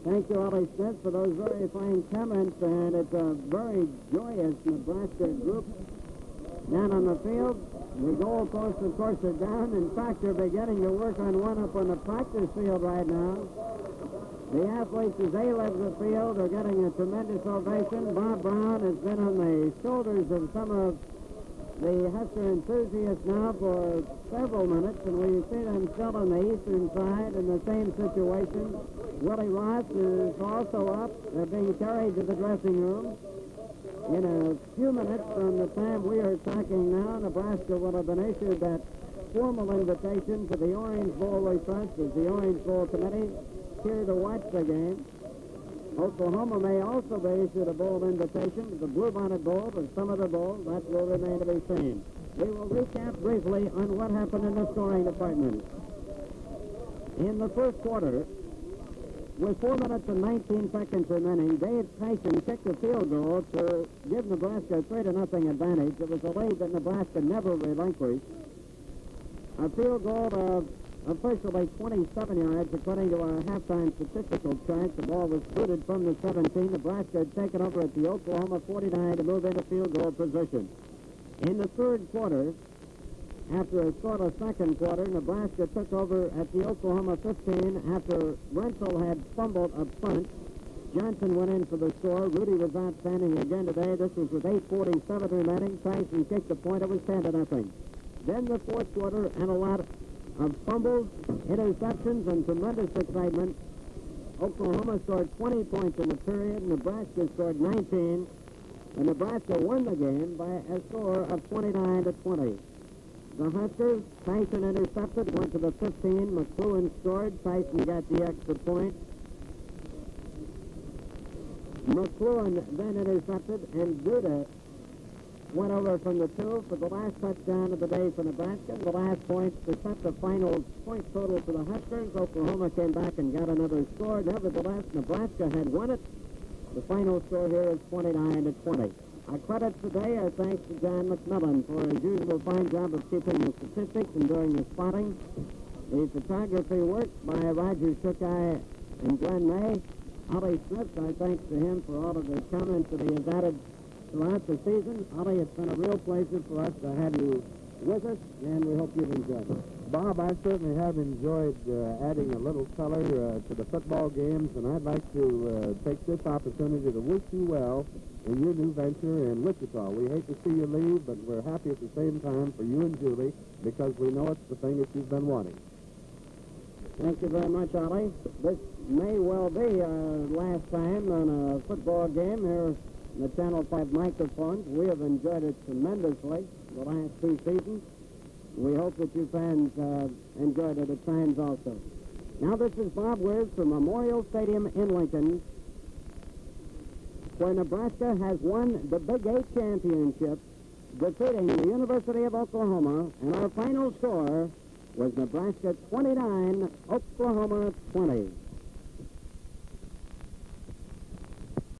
Thank you, Ollie Smith, for those very fine comments, and it's a very joyous Nebraska group down on the field. The goalposts, of course, are down. In fact, they're beginning to work on one up on the practice field right now. The athletes, as they left the field, are getting a tremendous ovation. Bob Brown has been on the shoulders of some of the Husker enthusiasts now for several minutes, and we see them still on the eastern side in the same situation. Willie Ross is also up. They're being carried to the dressing room. In a few minutes from the time we are talking now, Nebraska will have been issued that formal invitation to the Orange Bowl request as the Orange Bowl committee here to watch the game. Oklahoma may also be issued a bowl invitation to the Bluebonnet Bowl, but some of the bowls, that will remain to be seen. We will recap briefly on what happened in the scoring department. In the first quarter, with 4 minutes and 19 seconds remaining, Dave Tyson kicked a field goal to give Nebraska a 3-0 advantage. It was a lead that Nebraska never relinquished. A field goal of officially 27 yards, according to our halftime statistical chart. The ball was booted from the 17. Nebraska had taken over at the Oklahoma 49 to move into field goal position. In the third quarter, after a scoreless second quarter, Nebraska took over at the Oklahoma 15 after Rensel had fumbled up front. Johnson went in for the score. Rudy was outstanding again today. This was with 8:47 remaining. Tyson kicked the point. It was 10-0. Then the fourth quarter and a lot of fumbles, interceptions, and tremendous excitement. Oklahoma scored 20 points in the period. Nebraska scored 19. And Nebraska won the game by a score of 29-20. The Huskers, Tyson intercepted, went to the 15. McLuhan scored. Tyson got the extra point. McLuhan then intercepted, and Duda went over from the 2 for the last touchdown of the day for Nebraska. The last points to set the final point total for the Huskers. Oklahoma came back and got another score. Nevertheless, Nebraska had won it. The final score here is 29-20. Our credits today are thanks to John McMillan for his usual fine job of keeping the statistics and doing the spotting. The photography work by Roger Shookai and Glenn May. Ollie Smith, our thanks to him for all of the comments that he has added throughout the season. Ollie, it's been a real pleasure for us to have you with us, and we hope you've enjoyed it. Bob, I certainly have enjoyed adding a little color to the football games, and I'd like to take this opportunity to wish you well in your new venture in Wichita. We hate to see you leave, but we're happy at the same time for you and Julie because we know it's the thing that you've been wanting. Thank you very much, Ollie. This may well be our last time on a football game here in the Channel 5 microphones. We have enjoyed it tremendously the last 2 seasons. We hope that you fans enjoyed it at times also. Now this is Bob Wirs from Memorial Stadium in Lincoln, where Nebraska has won the Big 8 championship, defeating the University of Oklahoma, and our final score was Nebraska 29, Oklahoma 20.